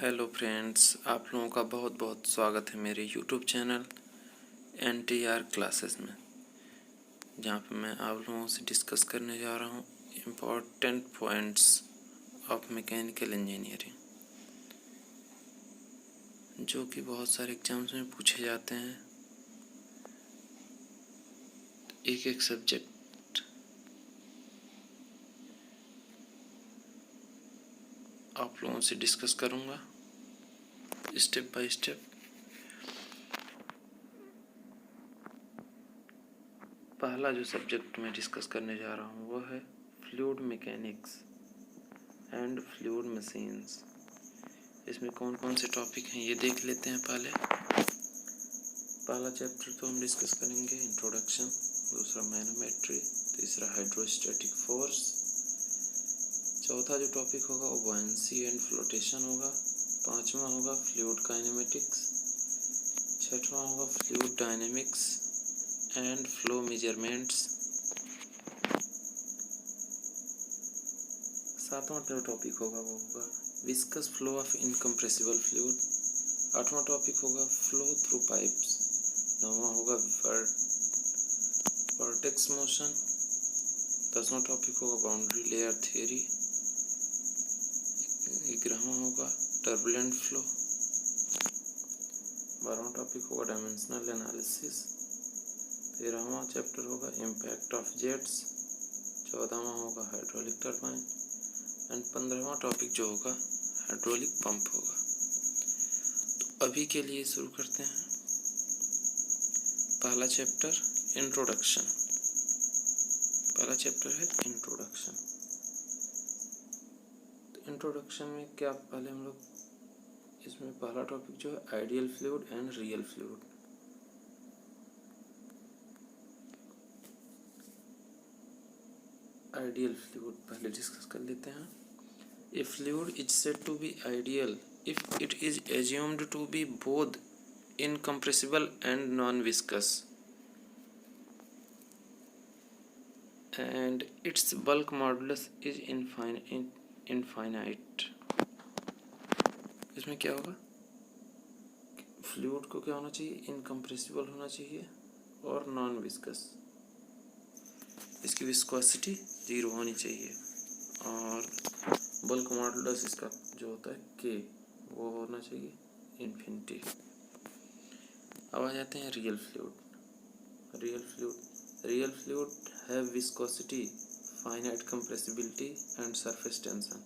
Hello friends, आप लोगों का बहुत बहुत स्वागत है मेरे यूट्यूब चैनल NTR क्लासेस में, जहाँ पे मैं आप लोगों से डिस्कस करने जा रहा हूँ important points of mechanical engineering, जो कि बहुत सारे एग्जाम्स में पूछे जाते हैं। एक एक सब्जेक्ट आप लोगों से डिस्कस करूँगा स्टेप बाय स्टेप। पहला जो सब्जेक्ट मैं डिस्कस करने जा रहा हूँ वो है fluid mechanics and fluid machines. इसमें कौन कौन से टॉपिक हैं ये देख लेते हैं। पहला चैप्टर तो हम डिस्कस करेंगे इंट्रोडक्शन, दूसरा मैनोमेट्री, तीसरा हाइड्रोस्टैटिक फोर्स, चौथा जो टॉपिक होगा वो बुयांसी एंड फ्लोटेशन होगा, पांचवा होगा फ्लूइड काइनेमेटिक्स, छठवां होगा fluid dynamics and flow measurements, सातवां जो टॉपिक होगा वो होगा viscous flow of incompressible fluid, आठवां टॉपिक होगा फ्लो थ्रू पाइप्स, नौवां होगा वर्टेक्स मोशन, दसवां टॉपिक होगा बाउंड्री लेयर थियरी, ग्यारहवां होगा टर्बुलेंट फ्लो, बारहवां टॉपिक होगा डायमेंशनल एनालिसिस, 13वां चैप्टर होगा इम्पैक्ट ऑफ जेट्स, 14वां होगा हाइड्रोलिक टर्बाइन एंड 15वां टॉपिक जो होगा हाइड्रोलिक पंप होगा। तो अभी के लिए शुरू करते हैं। पहला चैप्टर इंट्रोडक्शन। पहला चैप्टर है इंट्रोडक्शन। तो इंट्रोडक्शन में क्या पहले हम लोग इसमें पहला टॉपिक जो है ideal fluid and real fluid. Ideal fluid पहले डिस्कस कर लेते हैं। A fluid is said to be ideal if it is assumed to be both incompressible and non-viscous and its bulk modulus is infinite। इसमें क्या होगा, fluid को क्या होना चाहिए, इनकम्प्रेसिबल होना चाहिए और नॉन विस्कस, इसकी विस्कोसिटी 0 होनी चाहिए और बल्क मॉडुलस इसका जो होता है K वो होना चाहिए इन्फिनिटी। अब आ जाते हैं real fluid. Real fluid have viscosity, finite compressibility and surface tension.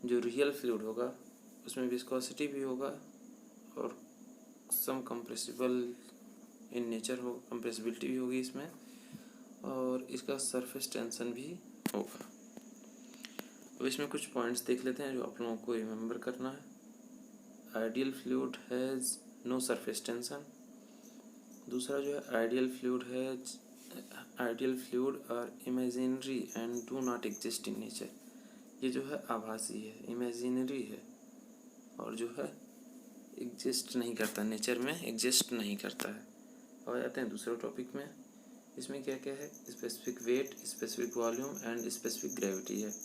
जो रियल फ्लूइड होगा उसमें विस्कोसिटी भी होगा और सम कंप्रेसिबल इन नेचर हो, कंप्रेसिबिलिटी भी होगी इसमें, और इसका सरफेस टेंशन भी होगा। अब इसमें कुछ पॉइंट्स देख लेते हैं जो आप लोगों को रिमेम्बर करना है। Ideal fluid has no surface tension. दूसरा जो है ideal fluid are imaginary and do not exist in nature. ये जो है आभासी है, इमेजिनरी है और जो है एग्जिस्ट नहीं करता, नेचर में एग्जिस्ट नहीं करता है। अब आ जाते हैं दूसरे टॉपिक में। इसमें क्या क्या है, specific weight, specific volume and specific gravity है। तो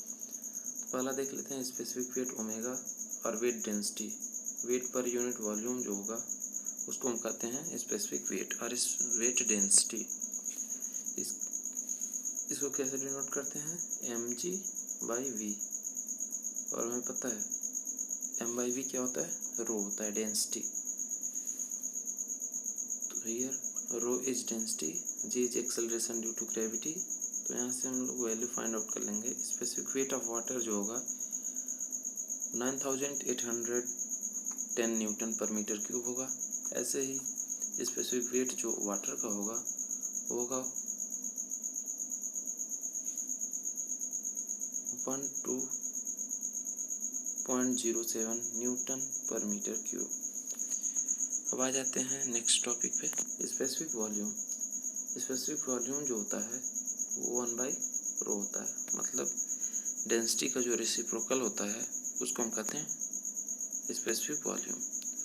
पहला देख लेते हैं स्पेसिफिक वेट ओमेगा और weight density. Weight per unit volume जो होगा उसको हम कहते हैं स्पेसिफिक वेट और इस वेट डेंसिटी इसको कैसे डिनोट करते हैं, mg/v। और हमें पता है m/v क्या होता है, रो होता है डेंसिटी। तो here rho is density, g is acceleration due to gravity. तो यहाँ से हम लोग वैल्यू फाइंड आउट कर लेंगे। स्पेसिफिक वेट ऑफ वाटर जो होगा 9810 न्यूटन पर मीटर क्यूब होगा। ऐसे ही स्पेसिफिक वेट जो वाटर का होगा वो होगा 12.07 न्यूटन पर मीटर क्यूब। अब आ जाते हैं नेक्स्ट टॉपिक पे, स्पेसिफिक वॉल्यूम। स्पेसिफिक वॉल्यूम जो होता है वो 1/ρ होता है, मतलब डेंसिटी का जो रेसिप्रोकल होता है उसको हम कहते हैं स्पेसिफिक वॉल्यूम।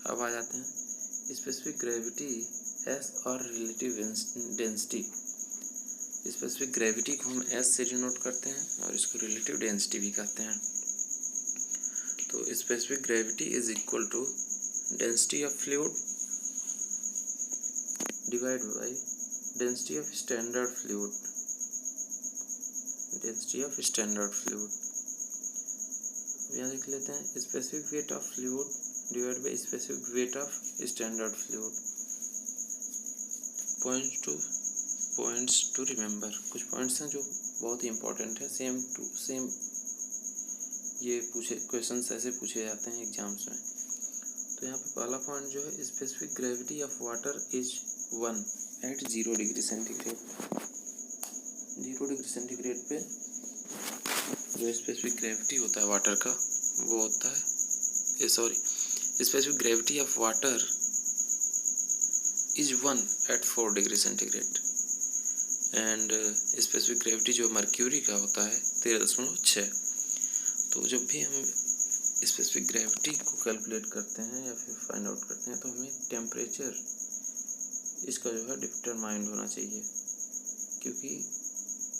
अब आ जाते हैं स्पेसिफिक ग्रेविटी S और रिलेटिव डेंसिटी। स्पेसिफिक ग्रेविटी को हम S से डिनोट करते हैं और इसको रिलेटिव डेंसिटी भी कहते हैं। तो specific gravity is equal to density of fluid divide by density of standard fluid, density of standard fluid. यहाँ लिख लेते हैं specific weight of fluid divide by specific weight of standard fluid. Points to remember, कुछ points हैं जो बहुत ही important है। सेम ये क्वेश्चंस ऐसे पूछे जाते हैं एग्जाम्स में। तो यहाँ पे पहला पॉइंट जो है specific gravity of water is 1 at 0 degree centigrade. 0 degree centigrade पे जो स्पेसिफिक ग्रेविटी होता है वाटर का वो होता है specific gravity of water is 1 at 4 degree centigrade and specific gravity जो मर्क्यूरी का होता है 13.6। तो जब भी हम स्पेसिफिक ग्रेविटी को कैलकुलेट करते हैं या फिर फाइंड आउट करते हैं तो हमें टेम्परेचर इसका जो है डिटरमाइंड होना चाहिए, क्योंकि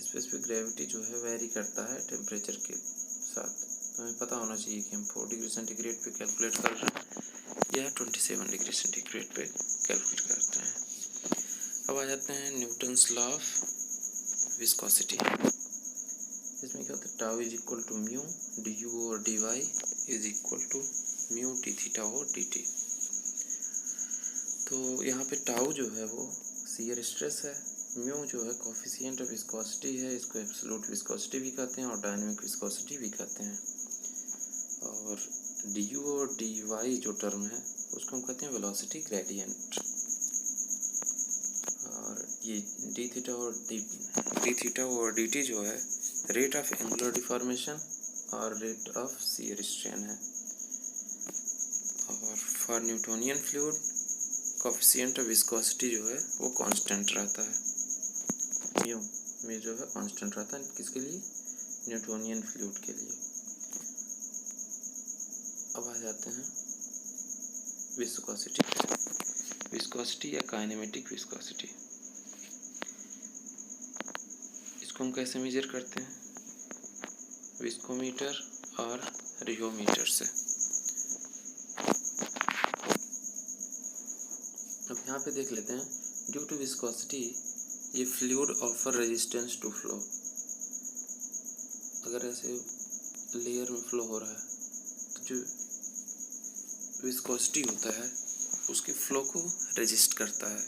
स्पेसिफिक ग्रेविटी जो है वेरी करता है टेम्परेचर के साथ। तो हमें पता होना चाहिए कि हम 4 डिग्री सेंटीग्रेड पे कैलकुलेट कर रहे हैं या 27 डिग्री सेंटीग्रेड पे कैलकुलेट करते हैं। अब आ जाते हैं न्यूटन्स लॉ ऑफ विस्कोसिटी। इसमें क्या होता है, tau is equal to mu D U और D Y is equal to mu D theta और डी टी। तो यहाँ पे टाउ जो है वो शियर स्ट्रेस है, म्यू जो है कोफिशिएंट ऑफ विस्कोसिटी है, इसको एब्सोल्यूट विस्कोसिटी भी कहते हैं और डायनेमिक विस्कोसिटी भी कहते हैं। और डी यू और डी वाई जो टर्म है उसको हम कहते हैं वेलोसिटी ग्रेडियंट। और ये डी थीटा और डी टी जो है रेट ऑफ एंगुलर डिफॉर्मेशन और रेट ऑफ शियर स्ट्रेन है। और for Newtonian fluid coefficient of viscosity जो है वो कांस्टेंट रहता है, म्यू में जो है कांस्टेंट रहता है। किसके लिए, न्यूटोनियन फ्लूइड के लिए। अब आ जाते हैं विस्कोसिटी या काइनेमेटिक विस्कोसिटी। इसको हम कैसे मेजर करते हैं, विस्कोमीटर और रियोमीटर से। अब यहाँ पे देख लेते हैं, ड्यू टू विस्कोसिटी ये fluid offer resistance to flow. अगर ऐसे लेयर में फ्लो हो रहा है तो जो विस्कोसिटी होता है उसके फ्लो को रेजिस्ट करता है।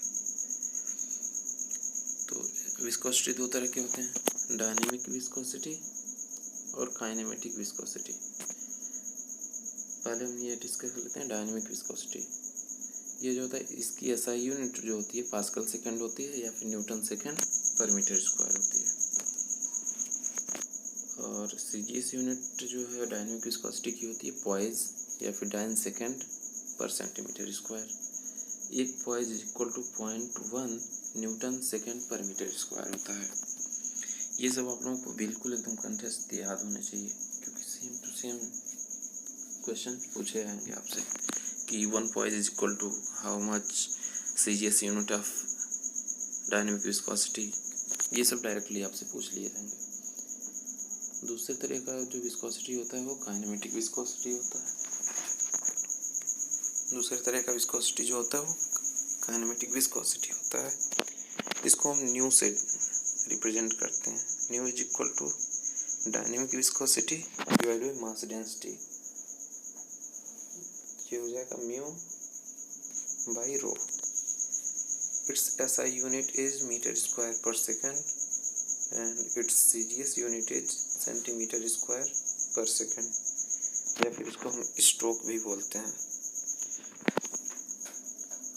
तो विस्कोसिटी दो तरह के होते हैं, डायनेमिक विस्कोसिटी और काइनेमेटिक विस्कोसिटी। पहले हम ये डिस्कस कर लेते हैं डायनेमिक विस्कोसिटी। ये जो होता है इसकी एसआई यूनिट जो होती है पास्कल सेकंड होती है या फिर Newton second per metre square होती है। और सीजीएस यूनिट जो है डायनेमिक विस्कोसिटी की होती है पॉइज या फिर dyne second per centimetre square. एक poise is equal to 0.1 newton second per metre square होता है। ये सब आप लोगों को बिल्कुल एकदम कंठस्थ याद होने चाहिए, क्योंकि सेम टू सेम क्वेश्चन पूछे जाएंगे आपसे कि 1 poise is equal to how much CGS unit of dynamic viscosity. ये सब डायरेक्टली आपसे पूछ लिए जाएंगे। दूसरे तरह का जो विस्कोसिटी होता है वो काइनेमेटिक विस्कोसिटी होता है। दूसरे तरह का विस्कोसिटी जो होता है वो काइनेमेटिक विस्कोसिटी होता है। इसको हम न्यू से रिप्रेजेंट करते हैं। Nu is equal to dynamic viscosity divide by mass density. ये हो जाएगा mu by rho. Its SI unit is metre square per second and its CGS unit is centimetre square per second, या फिर इसको हम stroke भी बोलते हैं।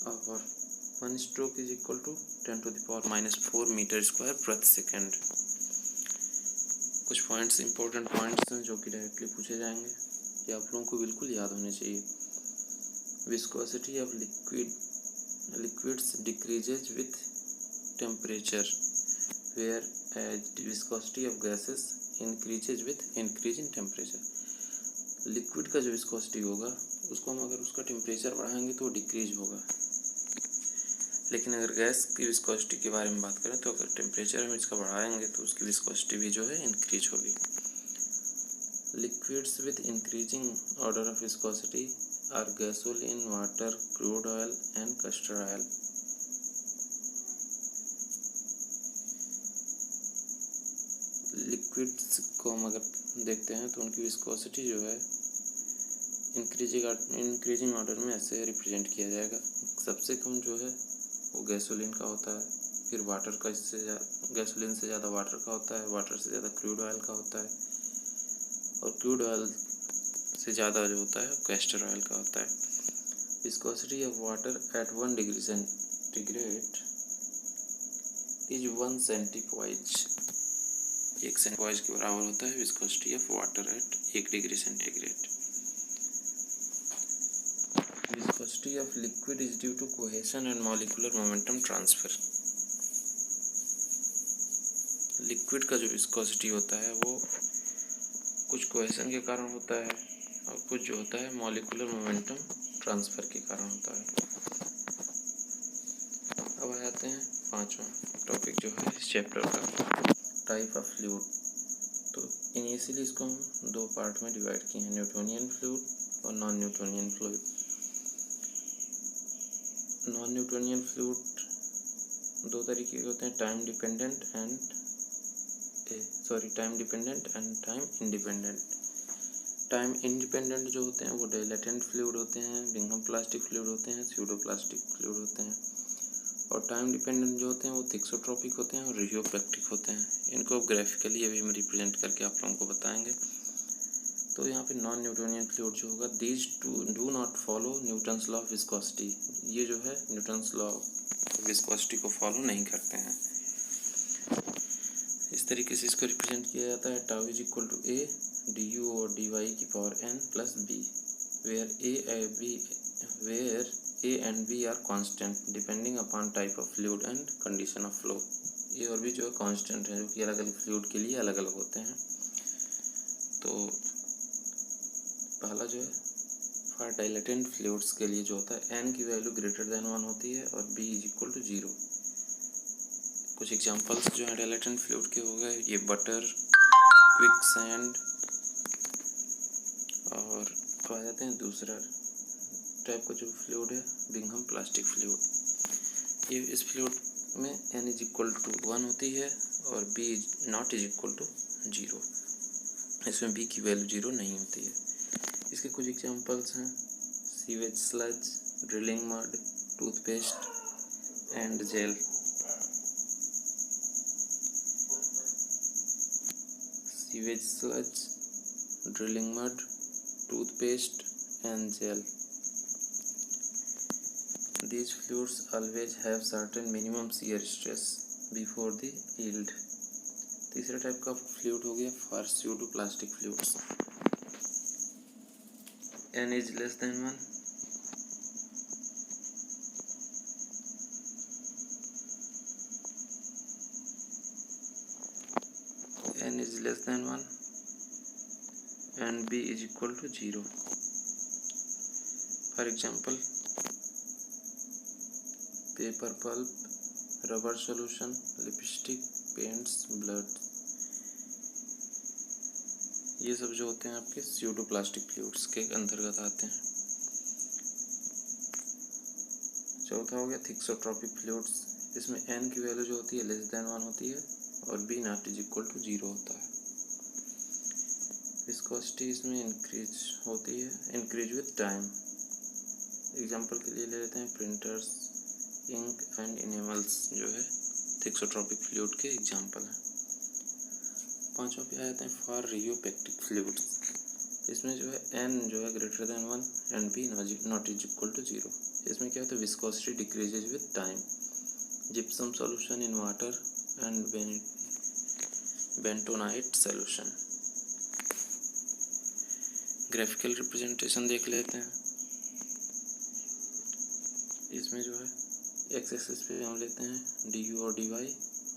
और 1 stroke is equal to 10⁻⁻⁴ metre square प्रति सेकंड। कुछ पॉइंट्स इंपॉर्टेंट पॉइंट्स हैं जो कि डायरेक्टली पूछे जाएंगे, ये आप लोगों को बिल्कुल याद होने चाहिए। Viscosity of liquids decreases with temperature whereas viscosity of gases increases with increase in temperature. Liquid का जो विस्कोसिटी होगा उसको हम अगर उसका टेम्परेचर बढ़ाएंगे तो वो डिक्रीज होगा, लेकिन अगर गैस की विस्कोसिटी के बारे में बात करें तो अगर टेम्परेचर हम इसका बढ़ाएंगे तो उसकी विस्कोसिटी भी जो है इंक्रीज होगी। Liquids with increasing order of viscosity are gasoline, water, crude oil and castor oil. Liquids को हम अगर देखते हैं तो उनकी विस्कोसिटी जो है इंक्रीजिंग ऑर्डर में ऐसे रिप्रेजेंट किया जाएगा। सबसे कम जो है वो गैसोलीन का होता है, फिर वाटर का, इससे गैसोलीन से ज़्यादा वाटर का होता है, वाटर से ज़्यादा क्रूड ऑयल का होता है, और क्रूड ऑयल से ज़्यादा जो होता है कैस्टर ऑयल का होता है। Viscosity of water at 1 degree centigrade is 1 सेंटीपॉइज। 1 सेंटीपॉइज के बराबर होता है viscosity of water at 1 degree centigrade. Viscosity of liquid is due to cohesion and molecular momentum transfer। Liquid का जो विस्कोसिटी होता है वो कुछ कोहेशन के कारण होता है और कुछ जो होता है मॉलिक्यूलर मोमेंटम ट्रांसफ़र के कारण होता है। अब आ जाते हैं 5वां टॉपिक जो है इस चैप्टर का, टाइप ऑफ फ्लूइड। तो इनिशियली इसको हम 2 पार्ट में डिवाइड किए हैं, न्यूटोनियन फ्लूइड और non Newtonian fluid. Non Newtonian fluid 2 तरीके के होते हैं, time dependent and time independent. Time independent जो होते हैं वो डाइलेटेंट फ्लूइड होते हैं, बिंघम प्लास्टिक फ्लूइड होते हैं, स्यूडो प्लास्टिक फ्लूइड होते हैं। और टाइम डिपेंडेंट जो होते हैं वो थिक्सोट्रोपिक होते हैं और रियोपेक्टिक होते हैं। इनको ग्राफिकली अभी हम रिप्रेजेंट करके आप लोगों को बताएंगे। तो यहाँ पे नॉन न्यूटोनियन फ्लूइड जो होगा, these do not follow Newton's law of viscosity. ये जो है न्यूटन्स लॉ ऑफ विस्कोसिटी को फॉलो नहीं करते हैं। इस तरीके से इसको रिप्रेजेंट किया जाता है, tau is equal to A D U और डी वाई की power n plus B, where A and B are constant depending upon type of fluid and condition of flow. A और बी जो है constant है, जो कि अलग अलग फ्लूइड के लिए अलग अलग होते हैं। तो पहला जो है फॉर डाइलेटेंट फ्लूइड्स के लिए जो होता है n की वैल्यू ग्रेटर देन 1 होती है और b इज इक्वल टू 0। कुछ एग्जांपल्स जो है डाइलेटेंट फ्लूइड के हो गए, ये बटर, क्विक सैंड। और आ जाते हैं दूसरा टाइप का जो फ्लूइड है, बिंघम प्लास्टिक फ्लूइड। ये इस फ्लूइड में n इज इक्वल टू 1 होती है और b not is equal to 0। इसमें b की वैल्यू 0 नहीं होती है। इसके कुछ एग्जांपल्स हैं, sewage sludge, drilling mud, toothpaste and gel. Sewage sludge, drilling mud, toothpaste and gel. These fluids always have certain minimum shear stress before the yield। तीसरा type का फ्लूइड हो गया for pseudo plastic fluids. n is less than 1, n is less than 1 and b is equal to 0। For example, paper pulp, rubber solution, lipstick, paints, blood. ये सब जो होते हैं आपके स्यूडो प्लास्टिक फ्लूइड्स के अंतर्गत आते हैं। चौथा हो गया थिक्सोट्रोपिक फ्लूइड्स। इसमें n की वैल्यू जो होती है लेस देन 1 होती है और b not is equal to 0 होता है। विस्कोसिटी इसमें इंक्रीज होती है, इंक्रीज विथ टाइम। एग्जांपल के लिए ले लेते हैं प्रिंटर्स, इंक एंड इनेमल्स जो है थिक्सोट्रोपिक फ्लूइड के एग्जांपल हैं। 5वां पे आ जाते हैं फॉर रियोपेक्टिक फ्लूइड्स। इसमें जो है n जो है greater than 1 and b not is equal to 0। इसमें क्या होता है, viscosity decreases with time. Gypsum solution in water and bentonite solution. Graphical representation देख लेते हैं। इसमें जो है एक्स एक्सिस पे हम लेते हैं डी यू और डी वाई,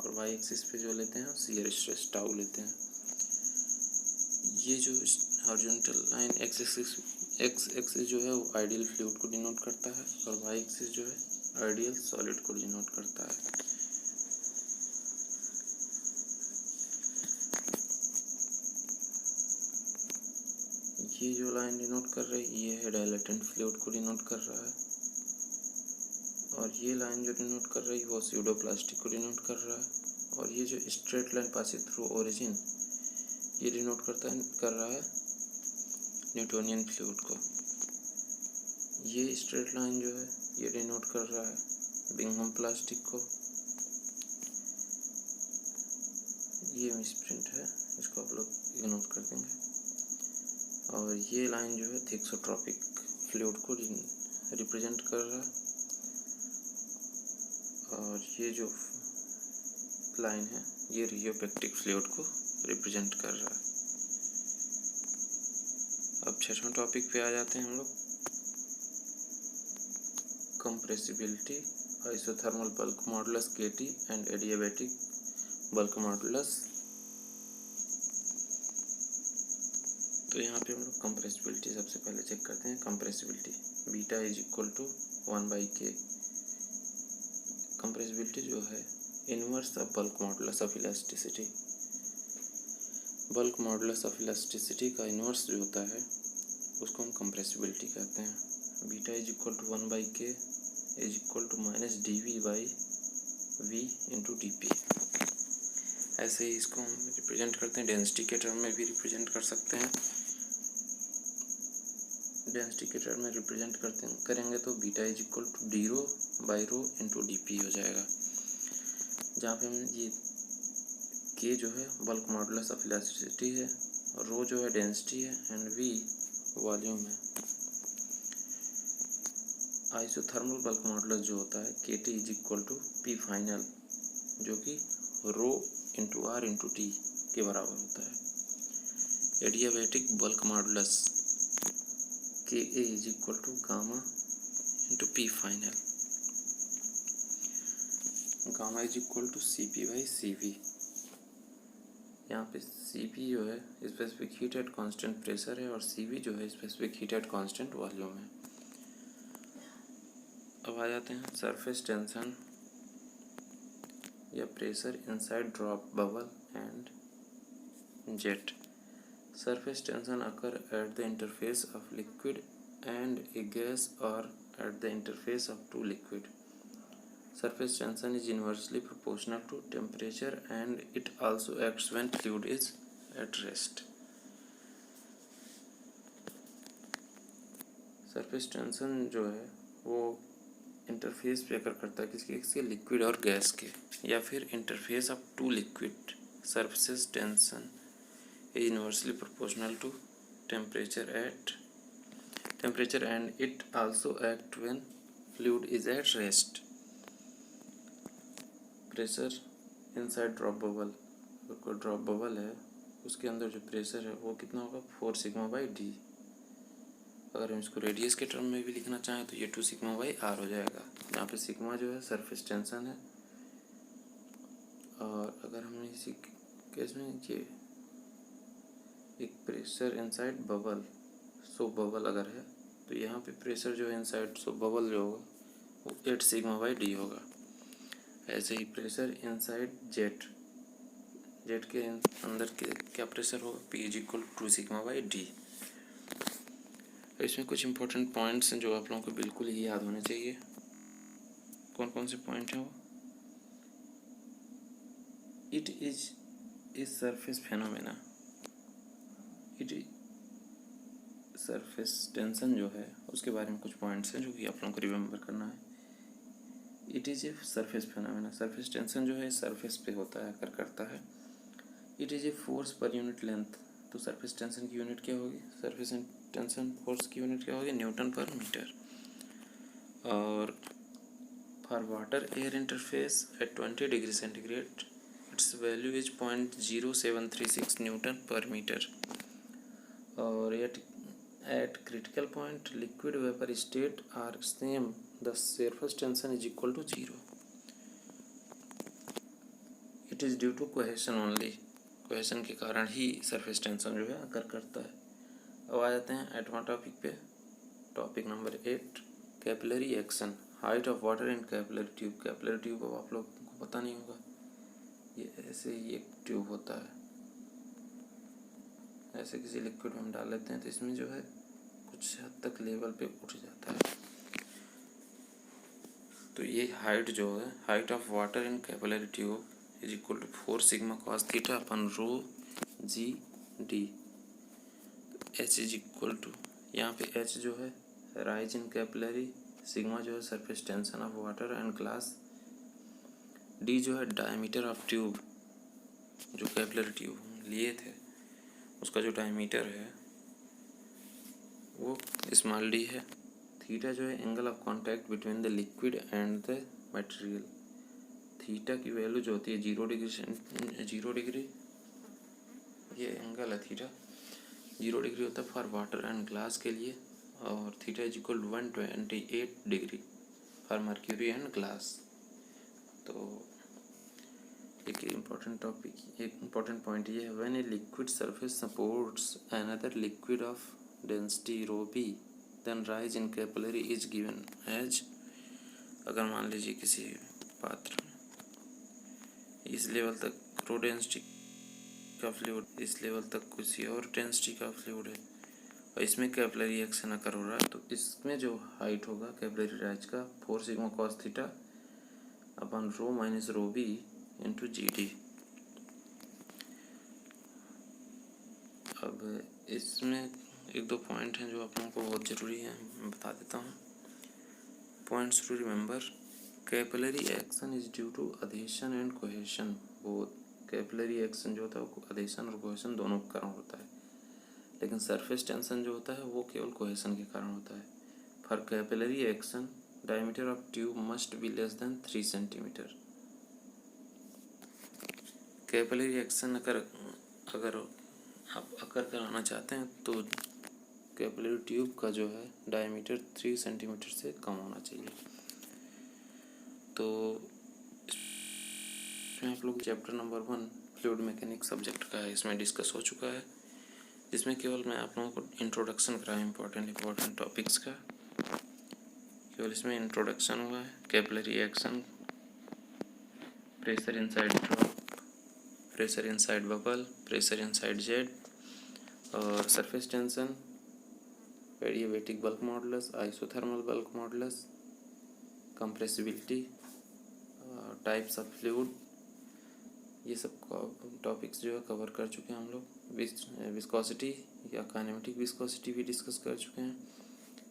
और वाई एक्सिस पे जो लेते हैं शियर स्ट्रेस टाउ लेते हैं। ये जो हॉरिजॉन्टल लाइन एक्स एक्सिस जो है वो आइडियल फ्लूइड को डिनोट करता है और वाई एक्सिस जो है आइडियल सॉलिड को डिनोट करता है। ये जो लाइन डिनोट कर रही है ये है डायलेटेंट फ्लूइड को डिनोट कर रहा है, और ये लाइन जो डिनोट कर रही है वो स्यूडोप्लास्टिक को डिनोट कर रहा है, और ये जो straight line passing through origin ये डिनोट कर रहा है न्यूटोनियन फ्लूइड को। ये स्ट्रेट लाइन जो है ये डिनोट कर रहा है बिंघम प्लास्टिक को। ये मिसप्रिंट है, इसको आप लोग इग्नोर कर देंगे। और ये लाइन जो है थिक्सोट्रॉपिक फ्लूइड को रिप्रेजेंट कर रहा है, और ये जो लाइन है ये रियोपेक्टिक फ्लूइड को रिप्रेजेंट कर रहा है। अब 6वें टॉपिक पे आ जाते हैं हम लोग, compressibility, isothermal bulk modulus KT and adiabatic bulk modulus. तो यहाँ पे हम लोग कंप्रेसिबिलिटी सबसे पहले चेक करते हैं। Compressibility beta is equal to 1/k। Compressibility जो है inverse of bulk modulus of elasticity. Bulk modulus of elasticity का इनवर्स जो होता है उसको हम कंप्रेसिबिलिटी कहते हैं। Beta is equal to 1/k is equal to -dv/v into dp। ऐसे ही इसको हम रिप्रेजेंट करते हैं, डेंसिटी के टर्म में भी रिप्रेजेंट कर सकते हैं। डेंसिटी के टर्म में रिप्रेजेंट करेंगे तो beta is equal to d/ρ into dp हो जाएगा, जहाँ पे हम ये k जो है बल्क मॉडुलस ऑफ इलास्टिसिटी है, रो जो है डेंसिटी है, एंड v वॉल्यूम है। आइसोथर्मल बल्क मॉडुलस जो होता है kt is equal to p final, जो कि rho into r into t के बराबर होता है। Adiabatic bulk modulus ka is equal to gamma into p final. Gamma is equal to cp/cv। यहाँ पे cp जो है specific heat at constant pressure है, और cv जो है specific heat at constant volume है। अब आ जाते हैं सरफेस टेंशन या pressure inside drop bubble and jet. Surface tension occur at the interface of liquid and a gas, or at the interface of two liquid. Surface tension is inversely proportional to temperature, and it also acts when fluid is at rest. Surface tension जो है वो interface पे अकर करता है किसके liquid और gas के, या फिर interface of two liquid. Surface tension is inversely proportional to temperature, and it also act when fluid is at rest. Pressure inside drop bubble, अगर कोई ड्रॉप बबल है उसके अंदर जो प्रेशर है वो कितना होगा 4σ/d। अगर हम इसको रेडियस के टर्म में भी लिखना चाहें तो ये 2σ/r हो जाएगा, जहाँ पे सिग्मा जो है सरफेस टेंशन है। और अगर हमने इसी केस में ये एक प्रेशर इनसाइड बबल, सो बबल अगर है तो यहाँ पे प्रेशर जो है इनसाइड सो बबल जो होगा वो 8σ/d होगा। ऐसे ही प्रेशर इनसाइड जेट के अंदर के क्या प्रेशर होगा P is equal to 2σ/d। इसमें कुछ इंपॉर्टेंट पॉइंट्स हैं जो आप लोगों को बिल्कुल ही याद होने चाहिए। कौन कौन से पॉइंट हैं वो? It is a surface phenomena. Surface tension जो है उसके बारे में कुछ पॉइंट्स हैं जो कि आप लोगों को रिमेम्बर करना है। It is a surface phenomena. Surface tension जो है सरफेस पे होता है, अकर करता है। It is a force per unit length. तो सरफेस टेंशन की यूनिट क्या होगी? सरफेस टेंशन फोर्स की यूनिट क्या होगी? Newton per metre. और for water air interface at 20 degree centigrade its value is 0.0736 newton per metre. और at critical point liquid vapor state are same, the surface tension is equal to 0. It is due to cohesion only. Cohesion के कारण ही surface tension जो है occur करता है। अब आ जाते हैं 8वां टॉपिक पे। Topic number 8, capillary action, height of water in capillary tube. Capillary tube अब आप लोग को पता नहीं होगा, ये ऐसे ही एक ट्यूब होता है, ऐसे किसी लिक्विड में हम डाल लेते हैं तो इसमें जो है कुछ हद तक लेवल पे उठ जाता है। तो ये हाइट जो है, height of water in capillary tube is equal to 4 sigma cos theta upon rho g d. H is equal to, यहाँ पे एच जो है राइज इन कैपिलरी, सिग्मा जो है surface tension of water and glass, D जो है diameter of tube, जो capillary tube लिए थे उसका जो डायमीटर है वो स्मॉल डी है, थीटा जो है angle of contact between the liquid and the material, theta की वैल्यू जो होती है 0 डिग्री, ये एंगल है थीटा 0 डिग्री होता है फॉर वाटर एंड ग्लास के लिए, और theta is equal 128 degree for mercury and glass. तो एक इम्पॉर्टेंट टॉपिक, एक इम्पॉर्टेंट पॉइंट ये है, when a liquid surface supports another liquid of density rho b then rise in capillary is given as, अगर मान लीजिए किसी पात्र में इस लेवल तक रो डेंसिटी का फ्लूइड, इस लेवल तक किसी और डेंसिटी का फ्लूइड है और इसमें कैपिलरी एक्शन अकर हो रहा है, तो इसमें जो हाइट होगा कैपिलरी राइज का 4 sigma cos theta upon rho minus rho B into G D. अब इसमें एक दो पॉइंट हैं जो आप लोगों को बहुत ज़रूरी है, मैं बता देता हूँ। Points to remember, capillary action is due to adhesion and cohesion both. Capillary action जो होता है वो अधेशन और कोहेशन दोनों के कारण होता है, लेकिन सरफेस टेंशन जो होता है वो केवल कोहेशन के कारण होता है। For capillary action diameter of tube must be less than 3 centimetre. Capillary action अगर आप अकर कराना चाहते हैं तो कैपिलरी ट्यूब का जो है डायमीटर 3 सेंटीमीटर से कम होना चाहिए। तो इसमें आप लोग chapter number 1 fluid mechanics subject का है, इसमें डिस्कस हो चुका है, जिसमें केवल मैं आप लोगों को इंट्रोडक्शन कराया इम्पोर्टेंट टॉपिक्स का, केवल इसमें इंट्रोडक्शन हुआ है। Capillary action, pressure inside drop, pressure inside bubble, pressure inside jet, और surface tension, adiabatic bulk modulus, isothermal bulk modulus, compressibility, types of fluid, ये सब टॉपिक्स जो है कवर कर चुके हैं हम लोग। विस्कोसिटी या काइनेमेटिक विस्कोसिटी भी डिस्कस कर चुके हैं।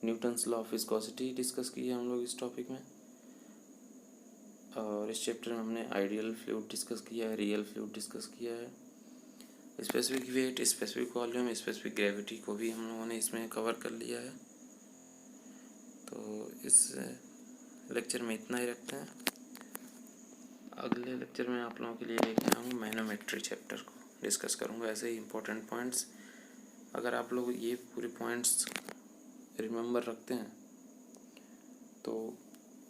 Newton's law of viscosity discuss की है हम लोग इस टॉपिक में, और इस चैप्टर में हमने आइडियल फ्लूइड डिस्कस किया है, रियल फ्लूइड डिस्कस किया है। Specific weight, specific volume, specific gravity को भी हम लोगों ने इसमें कवर कर लिया है। तो इस लेक्चर में इतना ही रखते हैं। अगले लेक्चर में आप लोगों के लिए लेके आऊँगा मैनोमेट्री चैप्टर को डिस्कस करूँगा, ऐसे ही इम्पोर्टेंट पॉइंट्स। अगर आप लोग ये पूरे पॉइंट्स रिमेंबर रखते हैं तो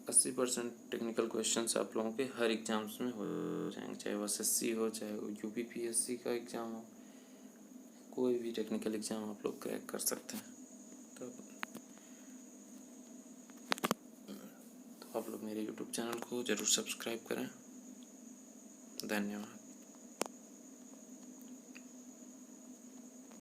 80% टेक्निकल क्वेश्चंस आप लोगों के हर एग्जाम्स में हो जाएंगे, चाहे वो SSC हो, चाहे वो UPPSC का एग्ज़ाम हो, कोई भी टेक्निकल एग्ज़ाम आप लोग क्रैक कर सकते हैं। तो आप लोग मेरे YouTube चैनल को ज़रूर सब्सक्राइब करें। धन्यवाद।